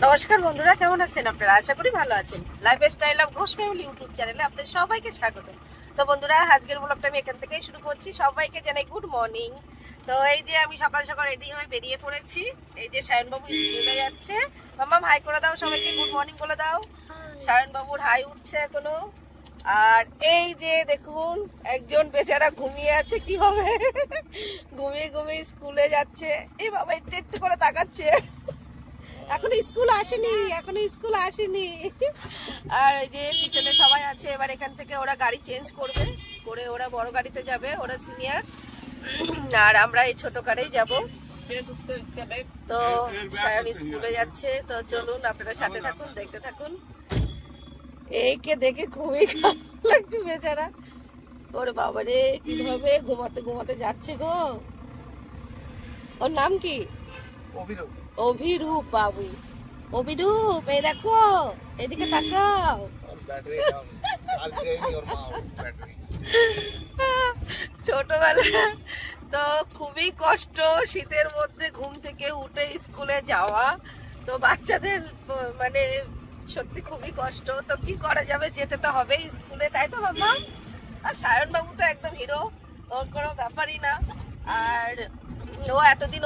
নমস্কার বন্ধুরা, কেমন আছেন আপনারা? আশা করি ভালো আছেন। Lifestyle of Ghosh family YouTube চ্যানেলে আপনাদের সবাইকে স্বাগত। তো বন্ধুরা, আজকের ব্লগটা আমি এখান থেকেই শুরু করছি। সবাইকে জানাই গুড মর্নিং। তো এই যে আমি সকাল সকাল রেডি হয়ে বেরিয়ে পড়েছি। এই যে সায়নবাবু স্কুলে যাচ্ছে। মাম্মা হাই করে দাও, সবাইকে গুড মর্নিং বলে দাও। সায়নবাবুর হাই উঠছে এখনো। আর এই যে দেখুন, একজন বেচারা ঘুমিয়ে আছে কিভাবে, ঘুমিয়ে ঘুমিয়ে স্কুলে যাচ্ছে। এই বাবা একটু একটু করে তাকাচ্ছে, এখনো স্কুল আসেনি। আর এই যে পিছনে সবাই আছে। এবার এখান থেকে ওরা গাড়ি চেঞ্জ করবে, করে ওরা বড় গাড়িতে যাবে, ওরা সিনিয়র, আর আমরা এই ছোট গাড়িই যাব। তো সায়ন স্কুলে যাচ্ছে। তো চলুন আপনারা সাথে থাকুন, দেখতে থাকুন। এইকে দেখে খুবই খারাপ লাগছে বেচারা। ওরে বাবারে, কিভাবে ঘুমাতে ঘুমাতে যাচ্ছে গো। ওর নাম কি? অভিরূপ বাবু। অভিরূপ, এই দেখো, এদিকে তাকাও। ছোটবেলা তো খুবই কষ্ট, শীতের মধ্যে ঘুম থেকে উঠে স্কুলে যাওয়া। তো বাচ্চাদের মানে সত্যি খুবই কষ্ট। তো কি করা যাবে, যেতে তো হবে স্কুলে, তাই তো বাবা? আর সায়ন বাবু তো একদম হিরো, ওর কোনো ব্যাপারই না। আর ও এতদিন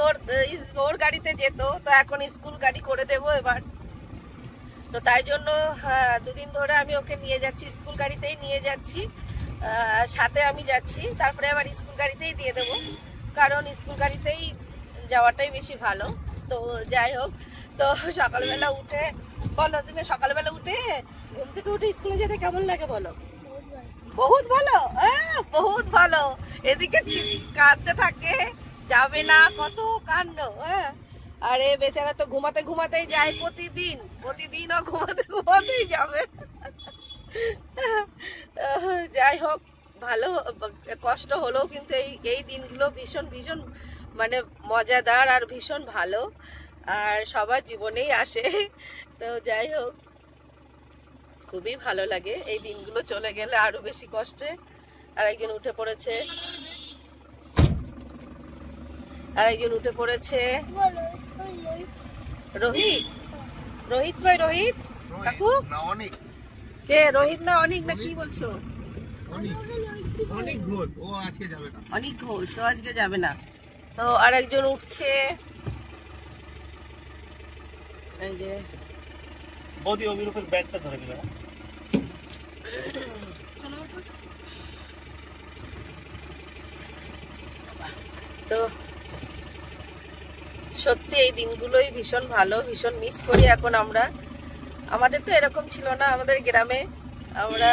ওর গাড়িতে যেত, তো এখন স্কুল গাড়ি করে দেবো এবার। তো তাই জন্য দুদিন ধরে আমি ওকে নিয়ে যাচ্ছি, স্কুল গাড়িতেই নিয়ে যাচ্ছি, সাথে আমি যাচ্ছি। তারপরে আবার স্কুল গাড়িতেই দিয়ে দেবো, কারণ স্কুল গাড়িতেই যাওয়াটাই বেশি ভালো। তো যাই হোক, তো সকালবেলা উঠে বলো, তুমি সকালবেলা উঠে ঘুম থেকে উঠে স্কুলে যেতে কেমন লাগে বলো? বহুত ভালো, বহুত ভালো। এদিকে কাঁদতে থাকে, যাবে না, কত কাণ্ড। আরে বেচারা তো ঘুমাতে ঘুমাতেই যায় প্রতিদিনও ঘুমাতে ঘুমাতেই যাবে। যাই হোক, ভালো, কষ্ট হলেও কিন্তু এই দিনগুলো ভীষণ ভীষণ মানে মজাদার আর ভীষণ ভালো, আর সবার জীবনেই আসে। তো যাই হোক, খুবই ভালো লাগে এই দিনগুলো চলে গেলে, আরো বেশি কষ্টে। আর একজন উঠে পড়েছে, রোহিত। রোহিত কই? রোহিত কাকু কে? রোহিত না অনিক, না কি বলছো? অনিক ঘোষ ও আজকে যাবে না। তো আর একজন উঠছে, এই যে বৌদি অভিরূপের ব্যাগটা ধরে নিল। তো সত্যি এই দিনগুলোই ভীষণ ভালো, ভীষণ মিস করি এখন আমরা। আমাদের তো এরকম ছিল না, আমাদের গ্রামে আমরা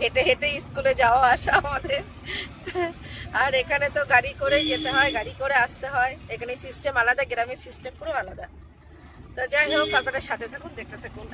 হেঁটে হেঁটে স্কুলে যাওয়া আসা আমাদের। আর এখানে তো গাড়ি করে যেতে হয়, গাড়ি করে আসতে হয়। এখানে সিস্টেম আলাদা, গ্রামের সিস্টেম পুরো আলাদা। তো যাই হোক, আপনারা সাথে থাকুন, দেখতে থাকুন।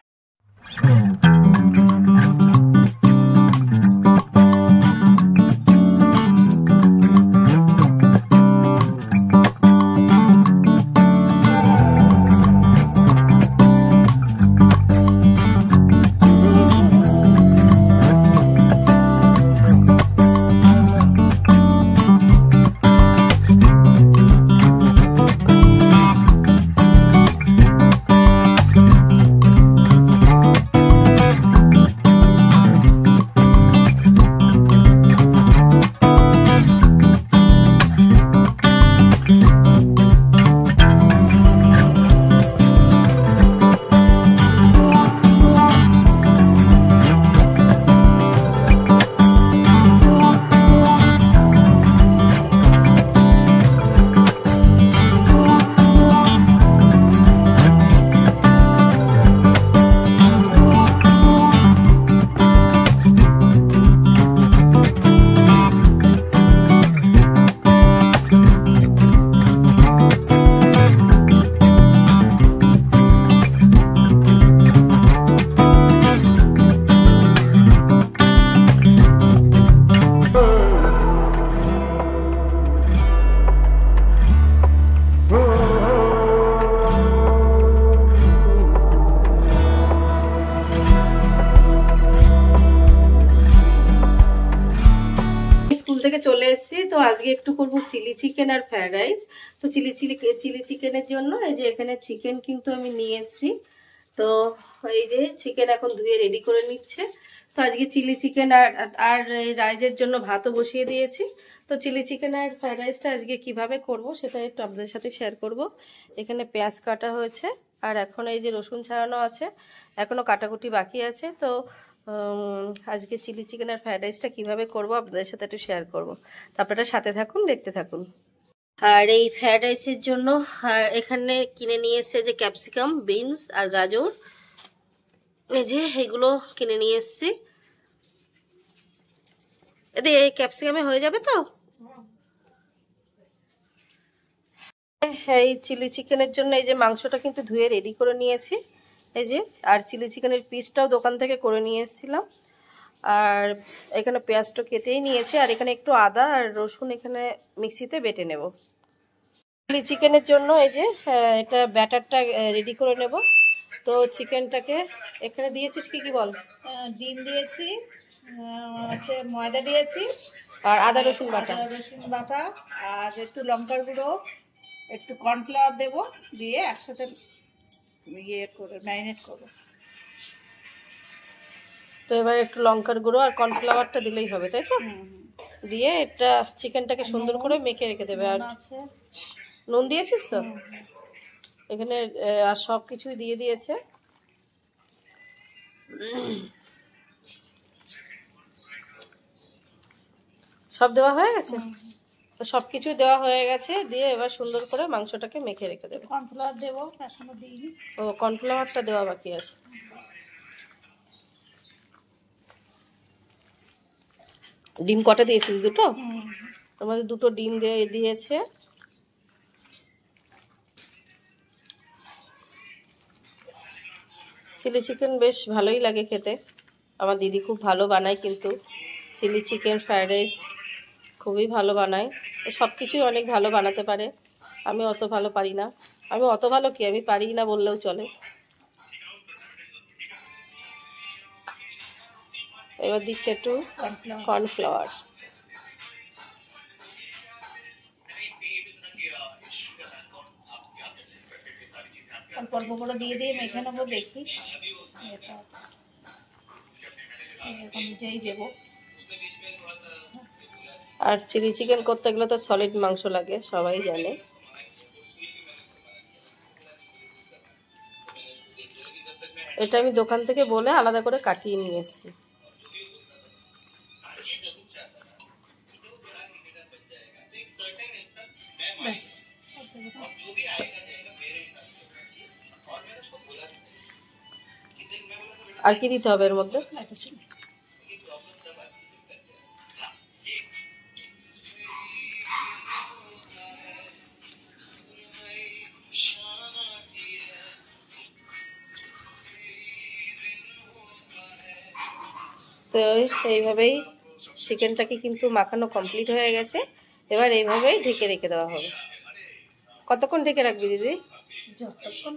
থেকে চলে এসেছি। তো আজকে একটু করব চিলি চিকেন আর ফ্রাইড রাইস। তো চিলি চিকেনের জন্য এই যে এখানে চিকেন কিন্তু আমি নিয়ে এসেছি, তো এই যে চিকেন এখন ধুয়ে রেডি করে নিচ্ছে। তো আজকে চিলি চিকেন আর রাইসের জন্য ভাতও বসিয়ে দিয়েছি। তো চিলি চিকেন আর ফ্রাইড রাইসটা আজকে কিভাবে করব সেটা একটু আপনাদের সাথে শেয়ার করব। এখানে পেঁয়াজ কাটা হয়েছে আর এখন এই যে রসুন ছাড়ানো আছে, এখনও কাটাকুটি বাকি আছে। তো আজকে চিলি চিকেন আর ফ্রাইড রাইসটা কীভাবে করবো আপনাদের সাথে একটু শেয়ার করব। তো আপনারা সাথে থাকুন, দেখতে থাকুন। আর এই ফ্রাইড রাইসের জন্য এখানে কিনে নিয়ে এসছে যে ক্যাপসিকাম, বিনস আর গাজর, এই যে এগুলো কিনে নিয়ে এসছি। এতে এই ক্যাপসিকামে হয়ে যাবে তো? এই চিলি চিকেনের জন্য এই যে মাংসটা কিন্তু ধুয়ে রেডি করে নিয়েছি, এই যে। আর চিলি চিকেনের পিসটাও দোকান থেকে করে নিয়ে এসেছিলাম। আর এখানে পেঁয়াজটা কেটেই নিয়েছি, আর এখানে একটু আদা আর রসুন এখানে মিক্সিতে বেটে নেব। চিলি চিকেনের জন্য এই যে এটা ব্যাটারটা রেডি করে নেব। তো চিকেনটাকে এখানে দিয়েছিস কি কি বল? ডিম দিয়েছি, ময়দা দিয়েছি, আর আদা রসুন বাটা, আর একটু লঙ্কার গুঁড়ো, একটু কর্নফ্লাওয়ার দেবো, দিয়ে একসাথে ম্যারিনেট করবো। তো এবার একটু লঙ্কার গুঁড়ো আর কর্নফ্লাওয়ারটা দিলেই হবে, তাই তো? দিয়ে এটা চিকেনটাকে সুন্দর করে মেখে রেখে দেবে। আর নুন দিয়েছিস তো এখানে? আর সব কিছুই দিয়ে দিয়েছে। সব দেওয়া হয়ে গেছে, তো সব কিছুই দেওয়া হয়ে গেছে। দিয়ে এবার সুন্দর করে মাংসটাকে মেখে রেখে দেবে। কর্নফ্লাওয়ার দেবো, এখনো দিইনি। ও, কর্নফ্লাওয়ারটা দেওয়া বাকি আছে। ডিম কটা দিয়েছিস? দুটো? আমাদের দুটো ডিম দিয়েছে। চিলি চিকেন বেশ ভালোই লাগে খেতে, আমার দিদি খুব ভালো বানায়, কিন্তু চিলি চিকেন ফ্রাইড রাইস খুবই ভালো বানায়। সব কিছুই অনেক ভালো বানাতে পারে, আমি অত ভালো পারি না। আমি অত ভালো কি, আমি পারি না বললেও চলে। এবার দিচ্ছে একটু কর্নফ্লাওয়ার। অল্প অল্প করে দিয়ে মেখে নেবো, দেখি নিজেই দেবো। আর চিলি চিকেন করতে গেলে তো সলিড মাংস লাগে, সবাই জানে। এটা আমি দোকান থেকে বলে আলাদা করে কাটিয়ে নিয়ে এসেছি। আর কি দিতে হবে এর মধ্যে? তো এইভাবেই চিকেনটাকে কিন্তু মাখানো কমপ্লিট হয়ে গেছে। এবার এইভাবেই ঢেকে রেখে দেওয়া হবে। কতক্ষণ ঢেকে রাখবি দিদি? যতক্ষণ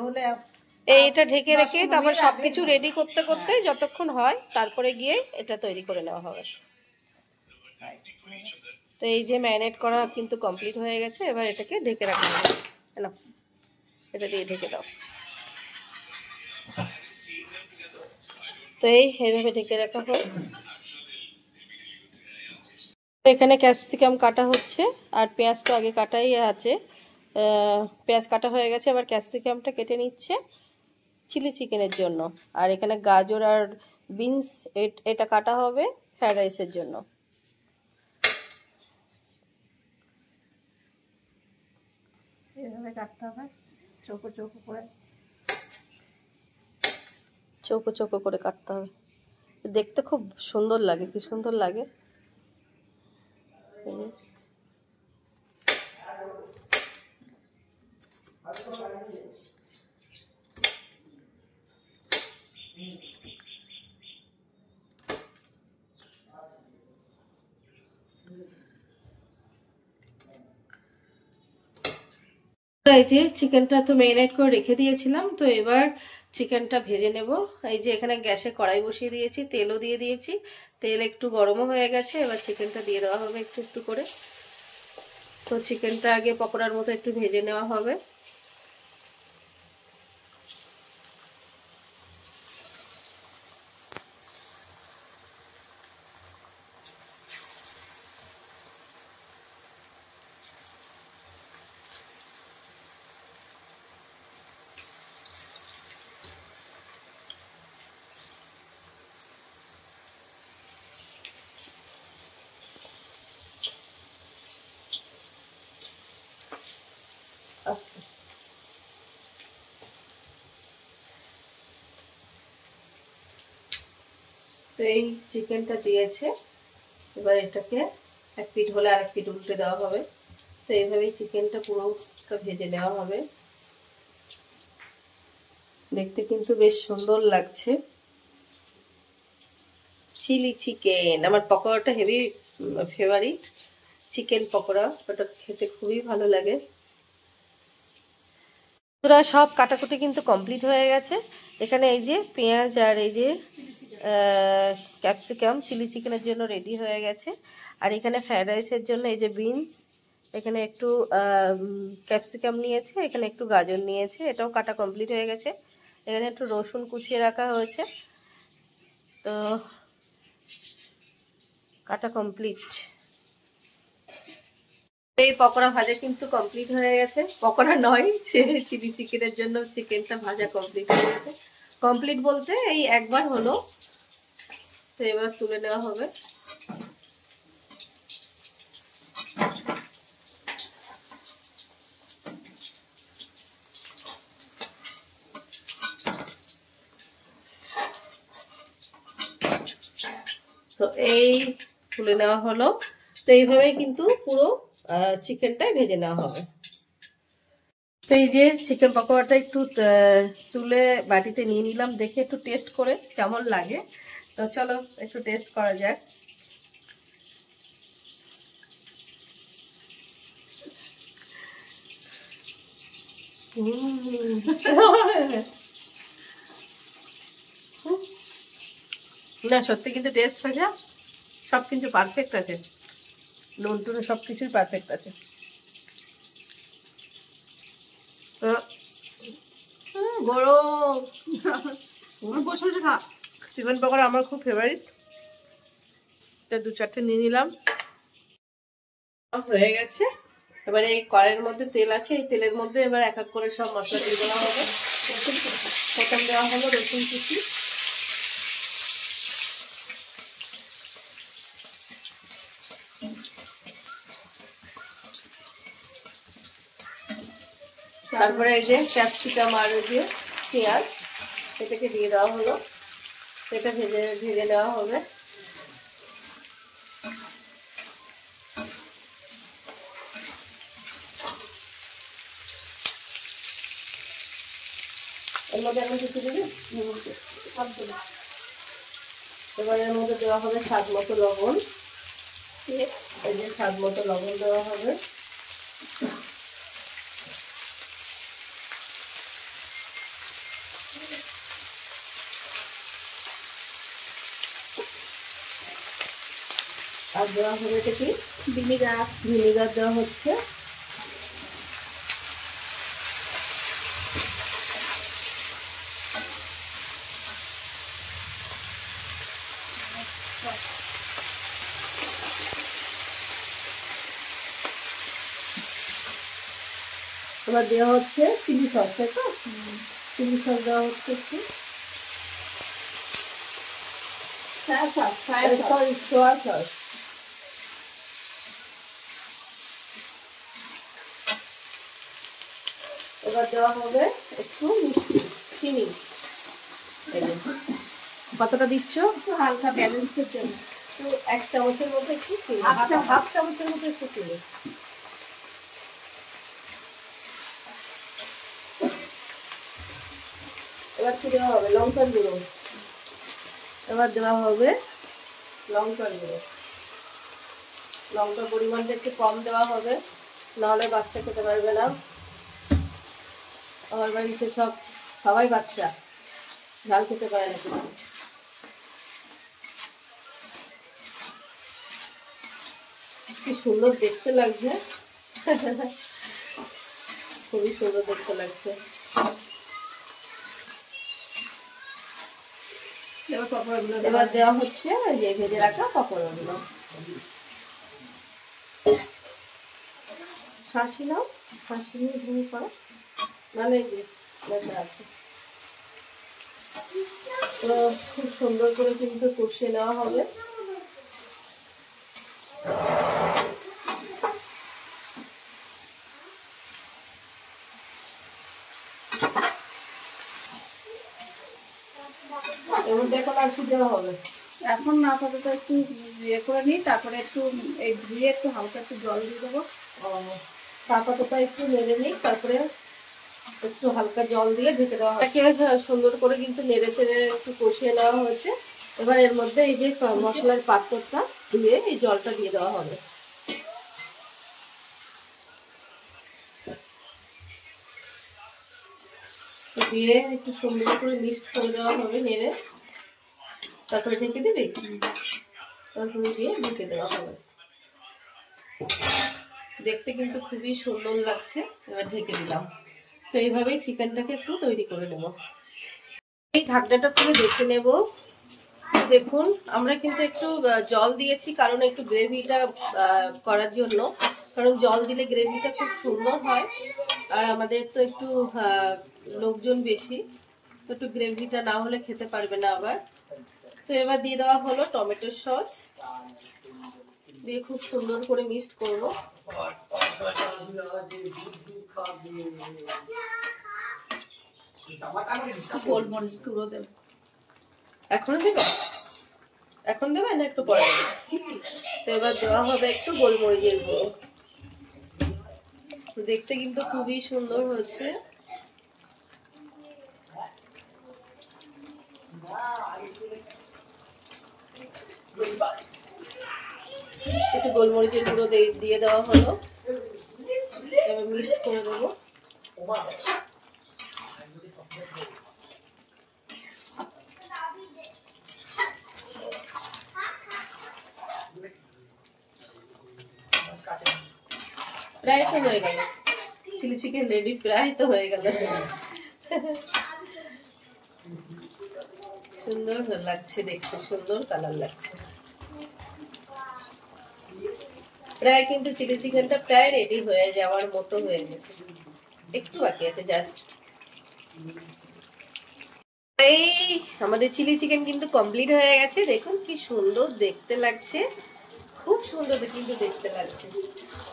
হলে এইটা ঢেকে রেখে তারপর সবকিছু রেডি করতে করতে যতক্ষণ হয় তারপরে গিয়ে এটা তৈরি করে নেওয়া হবে। তো এই যে ম্যারিনেট করা কিন্তু কমপ্লিট হয়ে গেছে। এবার এটাকে ঢেকে রাখা হবে। না, এটা দিয়ে ঢেকে দাও। তো এইভাবে ঢেকে রাখা হবে। এখানে ক্যাপসিকাম কাটা হচ্ছে, আর পেঁয়াজ তো আগে কাটাই আছে। পেঁয়াজ কাটা হয়ে গেছে, এবার ক্যাপসিকামটা কেটে নিচ্ছে চিলি চিকেনের জন্য। আর এখানে গাজর আর বিনস এটা কাটা হবে ফ্রাইড রাইসের জন্য। এভাবে কাটতে হবে, চৌকো চৌকো করে, চৌকো চৌকো করে কাটতে হবে। দেখতে খুব সুন্দর লাগে, কি সুন্দর লাগে। এই যে চিকেনটা তো ম্যারিনেট করে রেখে দিয়েছিলাম। তো এবার চিকেনটা ভেজে নেব। এই যে এখানে গ্যাসে কড়াই বসিয়ে দিয়েছি, তেলও দিয়ে দিয়েছি। তেল একটু গরমও হয়ে গেছে, এবার চিকেনটা দিয়ে দেওয়া হবে একটু একটু করে। তো চিকেনটা আগে পকোড়ার মতো একটু ভেজে নেওয়া হবে। আস্তে তো এই চিকেনটা দিয়েছে, এবার এটাকে এক পিঠ হলে আরেক পিঠ উল্টে দেওয়া হবে। তো এইভাবেই চিকেনটা পুরোটা ভেজে নেওয়া হবে। দেখতে কিন্তু বেশ সুন্দর লাগছে। চিলি চিকেন আমার পকোড়াটা হেভি ফেভারিট, চিকেন পকোড়া, ওটা খেতে খুবই ভালো লাগে। পুরো সব কাটাকুটি কিন্তু কমপ্লিট হয়ে গেছে। এখানে এই যে পেঁয়াজ আর এই যে ক্যাপসিকাম চিলি চিকেনের জন্য রেডি হয়ে গেছে। আর এখানে ফ্রাইড রাইসের জন্য এই যে বিনস, এখানে একটু ক্যাপসিকাম নিয়েছে, এখানে একটু গাজর নিয়েছে, এটাও কাটা কমপ্লিট হয়ে গেছে। এখানে একটু রসুন কুচিয়ে রাখা হয়েছে। তো কাটা কমপ্লিট। এই পকোড়া ভাজা কিন্তু কমপ্লিট হয়ে গেছে। পকোড়া নয়, চিলি চিকেনের জন্য চিকেনটা ভাজা কমপ্লিট হয়ে গেছে। কমপ্লিট বলতে এই একবার হলো। তো এবার তুলে নেওয়া হবে। তো এই তুলে নেওয়া হলো। তো এইভাবেই কিন্তু পুরো চিকেনটাই ভেজে নেওয়া হবে। তো এই যে চিকেন পকোড়াটা একটু তুলে বাটিতে নিয়ে নিলাম, দেখে একটু টেস্ট করে কেমন লাগে। তো চলো একটু টেস্ট করা যাক। না সত্যি কিন্তু টেস্ট হয়েছে, সব কিন্তু পারফেক্ট আছে, নুন টুন সব কিছুই পারফেক্ট আছে। গরম বসে বসে খা। চিকেন পকোড়া আমার খুব ফেভারিট। দু চারটে নিয়ে নিলাম, হয়ে গেছে। এবারে এই কড়াইয়ের মধ্যে তেল আছে, এই তেলের মধ্যে এবার এক এক করে সব মশলা দিয়ে দেওয়া হবে। প্রথম দেওয়া হলো রসুন কুচি, তারপরে এই যে ক্যাপসিকাম আর এই যে পেঁয়াজ, এটাকে দিয়ে দেওয়া হলো। এটা ভেজে নেওয়া হবে। এর মধ্যে আমি কিছু দিবি, এবার এর মধ্যে দেওয়া হবে স্বাদ মতো লবণ। এই যে স্বাদ মতো লবণ দেওয়া হবে। আর দেওয়া হবে এটা কি ভিনিগার দেওয়া হচ্ছে। এবার দেওয়া হচ্ছে চিলি সস, তাই তো? চিলি সস দেওয়া হচ্ছে একটু, সোয়া সস। এবার দেওয়া হবে একটু মিষ্টি, চিনি। কতটা দিচ্ছ? হালকা ব্যালেন্সের জন্য একটু 1 চামচের মতো একটু চিনি, হাফ চামচের মতো একটু চিনি। এবার কি দেওয়া হবে? লঙ্কার গুঁড়ো। এবার দেওয়া হবে লঙ্কার গুঁড়ো। লঙ্কার পরিমাণটা একটু কম দেওয়া হবে, নাহলে বাচ্চা খেতে পারবে না। আমার বাড়িতে সবাই বাচ্চা ঝাল খেতে পারে না। কি সুন্দর দেখতে লাগছে, খুবই সুন্দর দেখতে লাগছে। এবার দেওয়া হচ্ছে যে ভেজে রাখা পকোড়াগুলো। শাঁসি নাও, শাঁসি নিয়ে ভেঙে করা, মানে এই যে আছে। তো খুব সুন্দর করে কিন্তু কষিয়ে নেওয়া হবে। এর মধ্যে এখন আর কি দেওয়া হবে? এখন আপাতত একটু ইয়ে করে নিই, তারপরে একটু এই ধুয়ে একটু হালকা একটু জল দিয়ে দেবো। আপাতত একটু নেড়ে নিই, তারপরে একটু হালকা জল দিয়ে ঢেকে দেওয়া হয়। সুন্দর করে কিন্তু নেড়ে চেড়ে একটু কষিয়ে নেওয়া হয়েছে। এবার এর মধ্যে এই যে মশলার পাত্রটা দিয়ে এই জলটা দিয়ে দেওয়া হবে। দিয়ে একটু সুন্দর করে মিক্সড করে দেওয়া হবে নেড়ে, তারপরে ঢেকে দিবি, তারপরে দিয়ে ঢেকে দেওয়া হবে। দেখতে কিন্তু খুবই সুন্দর লাগছে। এবার ঢেকে দিলাম। তো এইভাবেই চিকেনটাকে একটু তৈরি করে নেব। এই ঢাকনাটা খুলে দেখে নেব। দেখুন আমরা কিন্তু একটু জল দিয়েছি, কারণ একটু গ্রেভিটা করার জন্য, কারণ জল দিলে গ্রেভিটা খুব সুন্দর হয়। আর আমাদের তো একটু লোকজন বেশি, তো একটু গ্রেভিটা না হলে খেতে পারবে না আবার। তো এবার দিয়ে দেওয়া হলো টমেটো সস, দিয়ে খুব সুন্দর করে মিক্সড করব। গোলমরিচ গুঁড়ো দেবো। এখনো দেবে? এখন দেবে না একটু পরে দেবে? তো এবার দেওয়া হবে একটু গোলমরিচের গুঁড়ো। দেখতে কিন্তু খুবই সুন্দর হয়েছে। একটু গোলমরিচের গুঁড়ো দিয়ে দেওয়া হলো। এবার মিক্স করে দেবো। প্রায় তো হয়ে গেল, চিলি চিকেন রেডি, প্রায় তো হয়ে গেল। সুন্দর লাগছে দেখতে, সুন্দর কালার লাগছে। প্রায় কিন্তু চিলি চিকেনটা প্রায় রেডি হয়ে যাওয়ার মতো হয়ে গেছে, একটু বাকি আছে জাস্ট। এই আমাদের চিলি চিকেন কিন্তু কমপ্লিট হয়ে গেছে। দেখুন কি সুন্দর দেখতে লাগছে, খুব সুন্দর কিন্তু দেখতে লাগছে।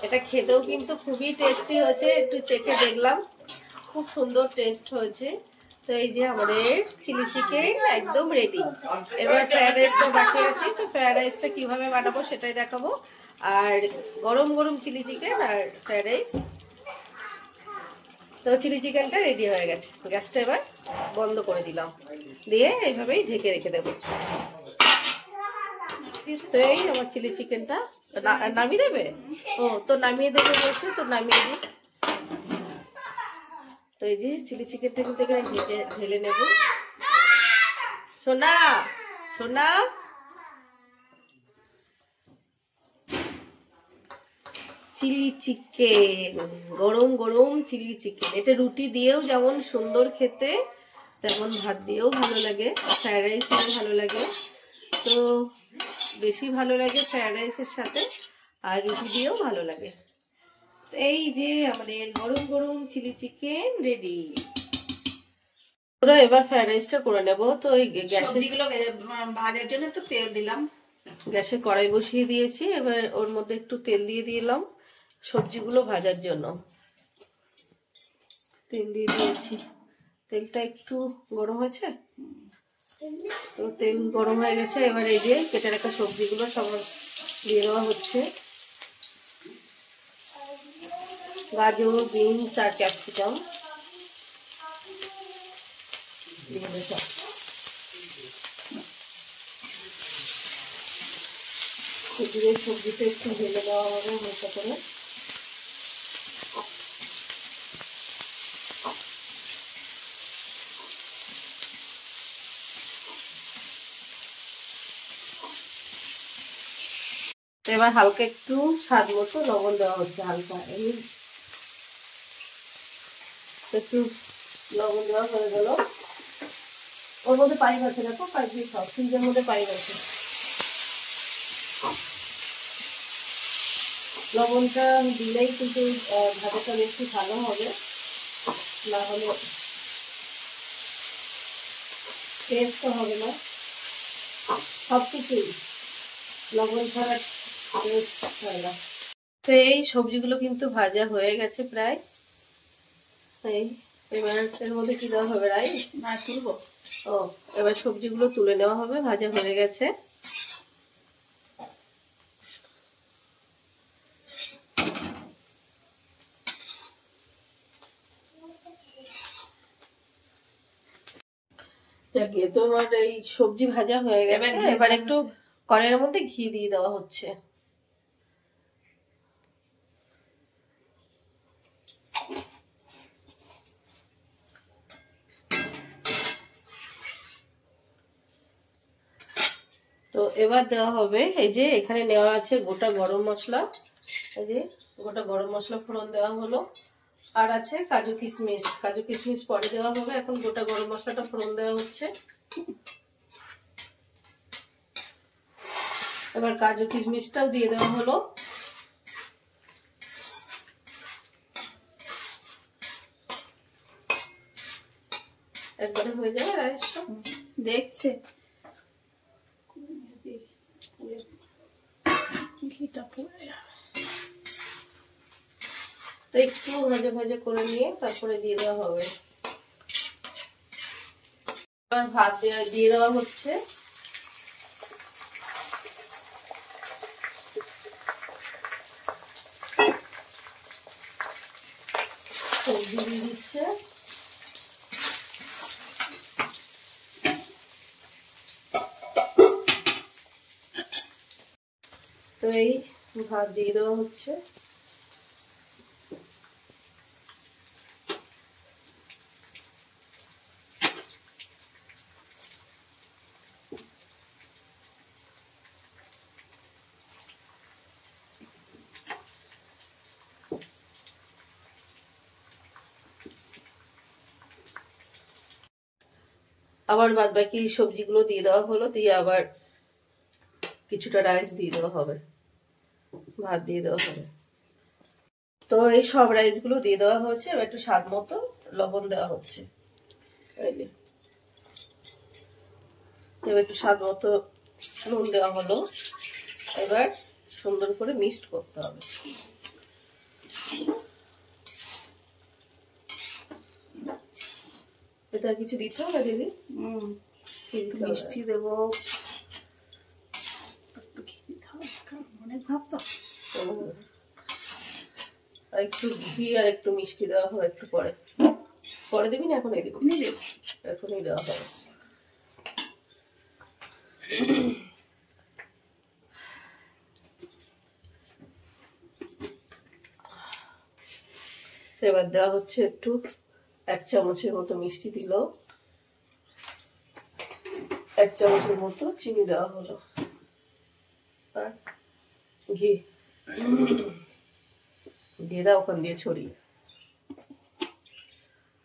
এটা খেতেও কিন্তু খুবই টেস্টি হয়েছে, একটু চেখে দেখলাম, খুব সুন্দর টেস্ট হয়েছে। তো এই যে আমাদের চিলি চিকেন একদম রেডি। এবার ফ্রাইড রাইসটা বাকি আছে, তো ফ্রাইড রাইসটা কিভাবে বানাবো সেটাই দেখাবো। আর গরম গরম চিলি চিকেন আর ফ্রাইড রাইস। তো চিলি চিকেনটা রেডি হয়ে গেছে, গ্যাসটা এবার বন্ধ করে দিলাম, দিয়ে এইভাবেই ঢেকে রেখে দেবো। তো এই আমার চিলি চিকেনটা নামিয়ে দেবে। ও তো নামিয়ে দেবে বলছে, তো নামিয়ে দিই। তো এই যে চিলি চিকেনটা কিন্তু এখানে ঢেলে নেব। সোনা সোনা, চিলি চিকেন, গরম গরম চিলি চিকেন। এটা রুটি দিয়েও যেমন সুন্দর খেতে, তেমন ভাত দিয়েও ভালো লাগে, ফ্রাইড রাইস দিয়েও ভালো লাগে। তো বেশি ভালো লাগে ফ্রাইড রাইসের সাথে, আর রুটি দিয়েও ভালো লাগে। এই যে আমাদের গরম গরম চিলি চিকেন রেডি। এবার ফ্রাইড রাইসটা করে নেব। তো এই সবজিগুলো ভাজার জন্য একটু তেল দিলাম। গ্যাসে কড়াই বসিয়ে দিয়েছি, এবার ওর মধ্যে একটু তেল দিয়ে দিলাম সবজিগুলো ভাজার জন্য। তেল দিয়ে দিয়েছি, তেলটা একটু গরম হয়েছে, তো তেল গরম হয়ে গেছে। এবার এই যে কেটে রাখা সবজিগুলো সব দিয়ে দেওয়া হচ্ছে। গাজর, বিনস আর ক্যাপসিকাম দিয়ে দেবো। সবজিটা একটু ঢেলে দেওয়া হবে হালকা করে। এবার হালকা একটু স্বাদ মতো লবণ দেওয়া হচ্ছে, হালকা একটু লবণ দেওয়া হয়ে গেল। ওর মধ্যে পাইপ আছে, দেখো পাইপ দিয়ে খাও, ফ্রিজের মধ্যে পাইপ আছে। লবণটা দিলেই কিন্তু ভাজাটা বেশি ভালো হবে, না হলে টেস্ট হবে না। সবকিছুই লবণ ছাড়া টেস্ট হয় না। তো এই সবজিগুলো কিন্তু ভাজা হয়ে গেছে প্রায়। এই এবার এর মধ্যে কি দেওয়া হবে? রাইস না তুলবো। ও, এবার সবজিগুলো তুলে নেওয়া হবে, ভাজা হয়ে গেছে। তোমার এই সবজি ভাজা হয়ে গেছে, এবার একটু কড়াইয়ের মধ্যে ঘি দিয়ে দেওয়া হচ্ছে। তো এবার দেওয়া হবে, এই যে এখানে নেওয়া আছে গোটা গরম মশলা, এই যে গোটা গরম মশলা ফোড়ন দেওয়া হলো, আর আছে কাজু কিশমিশ। কাজু কিশমিশ পরে দেওয়া হবে, এখন গোটা গরম মশলাটা ফোড়ন দেওয়া হচ্ছে। এবার কাজু কিশমিশটাও দিয়ে দেওয়া হলো। একবারে হয়ে যাবে রাইসটা। দেখছে ঘিটা পড়ে যাবে, তো একটু ভাজা ভাজা করে নিয়ে তারপরে দিয়ে দেওয়া হবে। এবার ভাত দিয়ে দেওয়া হচ্ছে। সবজি দিয়ে দিচ্ছে। তো এই ভাত দিয়ে দেওয়া হচ্ছে। আবার বাদ বাকি সবজিগুলো দিয়ে দেওয়া হলো, দিয়ে আবার কিছুটা রাইস দিয়ে দেওয়া হবে, ভাত দিয়ে দেওয়া হবে। তো এই সব রাইসগুলো দিয়ে দেওয়া হয়েছে। এবার একটু স্বাদ মতো লবণ দেওয়া হচ্ছে, এবার একটু স্বাদ মতো নুন দেওয়া হলো। এবার সুন্দর করে মিক্সড করতে হবে। এটা কিছু দিতে হবে দিদি? মিষ্টি দেবো, একটু ঘি দিতে হবে, অনেক ভাত তো। একটু ঘি আর একটু মিষ্টি দেওয়া হবে একটু পরে। পরে দিবি না এখনই দিবি? এখনই দেওয়া হবে। এবার দেওয়া হচ্ছে একটু 1 চামচের মতো মিষ্টি দিল, 1 চামচের মতো চিনি দেওয়া হলো, আর ঘি দিয়ে দাও ওখান দিয়ে ছড়িয়ে।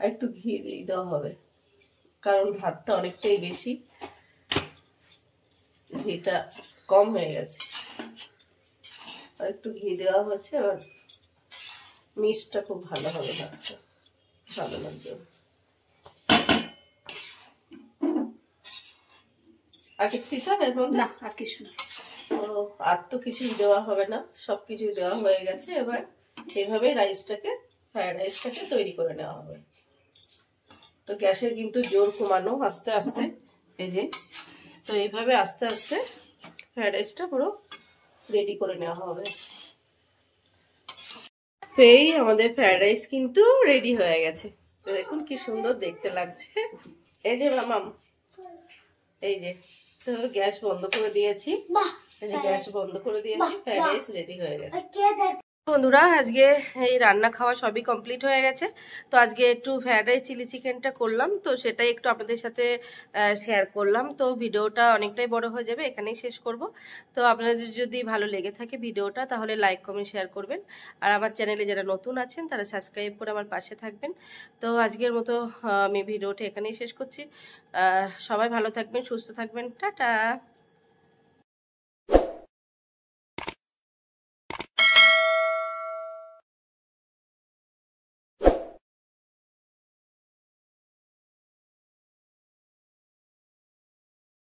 আর একটু ঘি দিয়ে দেওয়া হবে, কারণ ভাতটা অনেকটাই বেশি, ঘিটা কম হয়ে গেছে। আর একটু ঘি দেওয়া হচ্ছে। এবার মিক্সটা খুব ভালো হবে, ভাতটা ভালো লাগবে। আর কিছু দিতে হবে না? আর কিছু না। আর তো কিছুই দেওয়া হবে না, সবকিছুই দেওয়া হয়ে গেছে। এবার এইভাবে ফ্রাইড রাইসটাকে তৈরি করে নেওয়া হবে। তো গ্যাসের কিন্তু জোর কমানো, আস্তে আস্তে, এই যে তো এইভাবে আস্তে আস্তে ফ্রাইড রাইসটা পুরো রেডি করে নেওয়া হবে। তো এই আমাদের ফ্রাইড রাইস কিন্তু রেডি হয়ে গেছে। দেখুন কি সুন্দর দেখতে লাগছে। এই যে মামাম, এই যে তো গ্যাস বন্ধ করে দিয়েছি, এই যে গ্যাস বন্ধ করে দিয়েছি, ফ্রাইড রাইস রেডি হয়ে গেছে। বন্ধুরা আজকে এই রান্না খাওয়া সবই কমপ্লিট হয়ে গেছে। তো আজকে একটু ফ্রাইড রাইস চিলি চিকেনটা করলাম, তো সেটাই একটু আপনাদের সাথে শেয়ার করলাম। তো ভিডিওটা অনেকটাই বড় হয়ে যাবে, এখানেই শেষ করব। তো আপনাদের যদি ভালো লেগে থাকে ভিডিওটা, তাহলে লাইক কমেন্ট শেয়ার করবেন। আর আমার চ্যানেলে যারা নতুন আছেন তারা সাবস্ক্রাইব করে আমার পাশে থাকবেন। তো আজকের মতো আমি ভিডিওটা এখানেই শেষ করছি। সবাই ভালো থাকবেন, সুস্থ থাকবেন, টাটা।